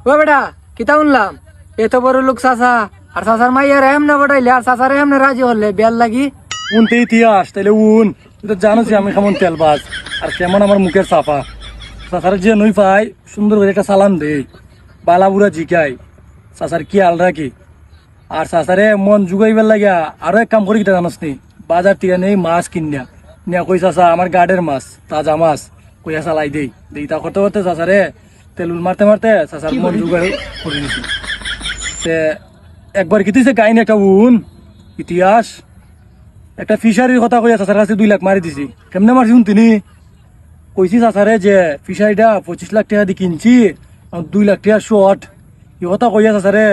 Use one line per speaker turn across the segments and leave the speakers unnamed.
ও বেটা কিতা শুনলাম এত বড় লোক চাচা আর চাচার মাইয়ার এমনে বটাইলে আর চাচার এমনে রাজি হলে বেল লাগি
উনতে ইতিহাস তাইলে তুই তো জানোস আমি কেমন তেলবাজ আর কেমন আমার মুখের সাফা। চাচার যে নই পাই সুন্দর করে একটা সালাম দেই, বালাবুড়া জিকাই চাচার কি আল রাখি। আর চাচারে মন জুগাইবার লাগিয়া আরো এক কাম করি কিটা জানোস নি, বাজার থেকে নেই মাছ কিনিয়া নিয়া কই চাচা আমার গার্ডের মাছ তাজা মাছ কইয়া চালাই দেই তা করতে করতে চাচারে তেলুল মারতে মারতে চাচার মন জুগাই করে দিছি। একবার কি তুইছে গাইনি একটা ইতিহাস একটা ফিশারির কথা কইয়া চাচার কাছে 2 লাখ মারি দিছি। কেমনে মারছি তিনি কইছি চাচারে যে ফিশারিটা 25 লাখ টাকা দিয়ে কিনছি 2 লাখ টাকা শর্ট এই কথা কইয়া চাচারে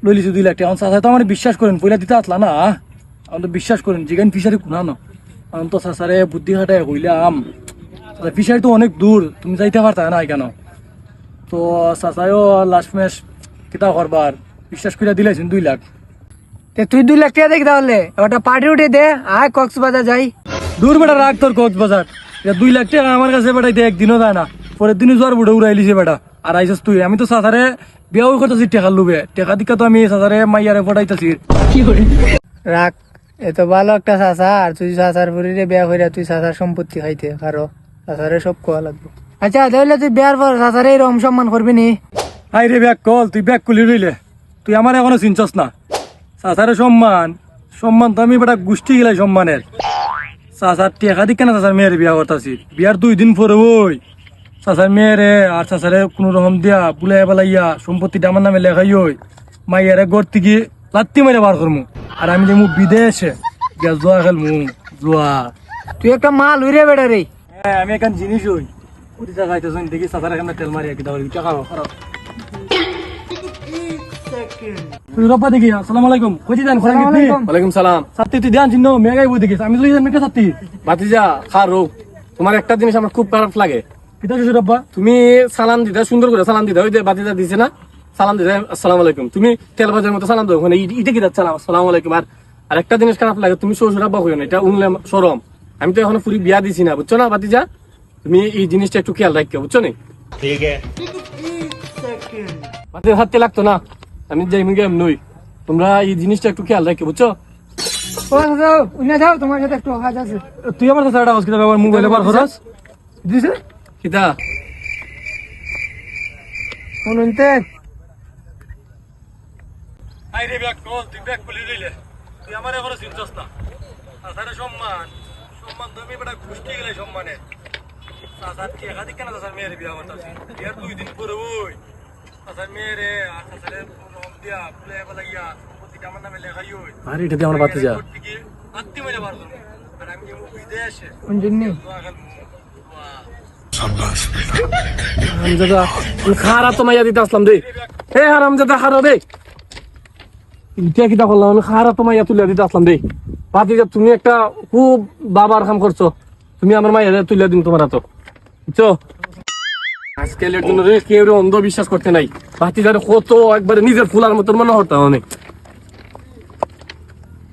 লই লিছি 2 লাখ টাকা। চাচা তো আমার বিশ্বাস করেন পয়লা দিতে আসলা না, আমার তো বিশ্বাস করেন যেখান ফিশারি কোনা না আমি তো চাচারে বুদ্ধি খাটাই কইলাম ফিশারি তো অনেক দূর তুমি যাইতে পারতা না কেন। তো চাচাইও লাস্ট ম্যাচ কিতা করবার বিশ্বাস করে দিলেছেন 2 লাখ।
তুই 2 লাখ টাকা দেখি তাহলে ওটা পার্টি উঠে দে আয় কক্সবাজার যাই।
দূর বেটা রাখ তোর কক্সবাজার, 2 লাখ টাকা আমার কাছে বেটাইতে একদিনও যায় না, পরের দিনই জ্বর বুড়ে উড়াইলিছে বেটা। আর আইসস তুই, আমি তো চাচারে বিয়াও করতেছি টেকা লুবে, টেকা দিকা তো আমি চাচারে মাইয়ারে পড়াইতেছি।
রাখ এত ভালো একটা চাচা আর তুই চাচার বুড়িরে বিয়া কইরা তুই চাচার সম্পত্তি খাইতে কারো চাচারে সব কোয়া লাগবে। আচ্ছা তাহলে তুই বিয়ার পর চাচারে এরকম সম্মান করবি নি?
আই রে ব্যাগ কল তুই ব্যাগ খুলি রইলে তুই আমার এখনো চিনছস না। চাচারে সম্মান সম্মান তো আমি বেটা গোষ্ঠী গেলাই সম্মানের। চাচার টেকা দিক কেন চাচার মেয়ের বিয়া করতেছি, বিয়ার 2 দিন পরে ওই চাচার মেয়েরে আর চাচারে কোন রকম দিয়া বুলাই বেলাইয়া সম্পত্তিটা আমার নামে লেখাই ওই মাইয়ারে ঘর থেকে লাত্তি মেরে বার করমু। আর আমি যাবো বিদেশে গিয়া জোয়া খেলমু জোয়া।
তুই একটা মাল উইরে বেটা রে।
হ্যাঁ আমি এখান জিনিস ওই উঠি চাইতেছ দেখি চাচার এখানে তেল মারিয়া কি দাও টাকা রব্বা দেখি। আসসালামু আলাইকুম কইতি দেন খরা গিয়ে
ওয়ালাইকুম সালাম।
সাথী তুই ধ্যান চিহ্ন মেগাই বই দেখিস আমি তো জানি মেটা সাথী
ভাতিজা খারো, তোমার একটা জিনিস আমার খুব খারাপ লাগে।
কিতা কইছ রব্বা?
তুমি সালাম দিতে সুন্দর করে সালাম দিতে, ওই যে ভাতিজা দিছে না সালাম দিতে আসসালামু আলাইকুম, তুমি তেলবাজের মতো সালাম দাও ওখানে ইটা কি সালাম আসসালামু আলাইকুম। আর একটা জিনিস খারাপ লাগে তুমি শ্বশুর আব্বা কইও না, এটা উনলে শরম। আমি তো এখনো পুরি বিয়া দিছি না বুঝছো না ভাতিজা, তুমি এই জিনিসটা একটু খেয়াল রাখিও বুঝছো না। ঠিক আছে ভাতিজা হাতে লাগতো না, আমি যাই মুগে নই, তোমরা এই জিনিসটা একটু খেয়াল রাখিও বুঝছো।
ও যাও উনি যাও তোমার সাথে একটু কাজ আছে।
তুই আমার কাছে একটা কিতা ব্যাপার মোবাইলে বার করছ দিছে
কিতা
শুনুনতে
আই রে ব্যাগ কল তুই ব্যাগ খুলি রইলে তুই আমার এখনো চিনছস না। চাচারে সম্মান সম্মান তুমি বেটা গোষ্ঠী গেলে সম্মানে চাচার টেকা দিক কেন চাচার মেয়ের বিয়া করতেছি বিয়ার 2 দিন পরে ওই চাচার মেয়েরে আর চাচারে রম দিয়া ফুলে লাগিয়া প্রতিটা আমার নামে লেখাই ওই। আর এটা দিয়ে আমার বাতি যা আত্তি মেরে বার করব। আর আমি যাবো বিদেশে
কোন জন্য
হারামজাদা খারাপ তো মাইয়া দিতে আসলাম দে, হে হারামজাদা হারা দে ইটা কিটা করলাম আমি খারাপ তো মাইয়া তুলে দিতে আসলাম দে। ভাতিজা তুমি একটা খুব বাবার কাম করছো, তুমি আমার মাইয়া তুলে দিন তোমার হাতে বুঝছো। আজকালের জন্য কেউ অন্ধ বিশ্বাস করতে নাই, ভাতিজারে কত একবারে নিজের ফুলার মতন মনে হতো অনেক।